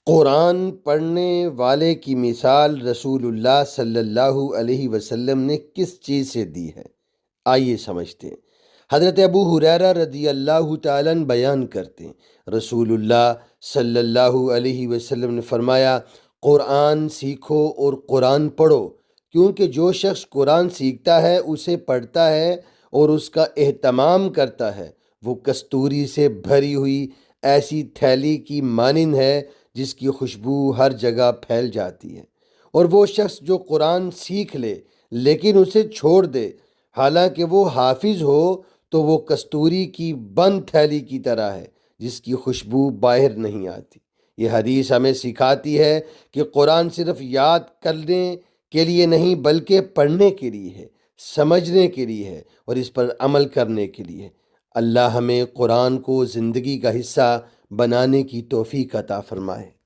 قرآن پڑھنے والے کی مثال رسول اللہ صلی اللہ علیہ وسلم نے کس چیز سے دی ہے؟ آئیے سمجھتے ہیں۔ حضرت ابو ہریرہ رضی اللہ تعالیٰ عنہ بیان کرتے ہیں، رسول اللہ صلی اللہ علیہ وسلم نے فرمایا، قرآن سیکھو اور قرآن پڑھو، کیونکہ جو شخص قرآن سیکھتا ہے، اسے پڑھتا ہے اور اس کا اہتمام کرتا ہے، وہ کستوری سے بھری ہوئی ایسی تھیلی کی مانند ہے جس کی خوشبو ہر جگہ پھیل جاتی ہے۔ اور وہ شخص جو قرآن سیکھ لے لیکن اسے چھوڑ دے، حالانکہ وہ حافظ ہو، تو وہ کستوری کی بند تھیلی کی طرح ہے جس کی خوشبو باہر نہیں آتی۔ یہ حدیث ہمیں سکھاتی ہے کہ قرآن صرف یاد کرنے کے لیے نہیں بلکہ پڑھنے کے لیے ہے، سمجھنے کے لیے ہے اور اس پر عمل کرنے کے لیے ہے۔ اللہ ہمیں قرآن کو زندگی کا حصہ بنانے کی توفیق عطا فرمائے۔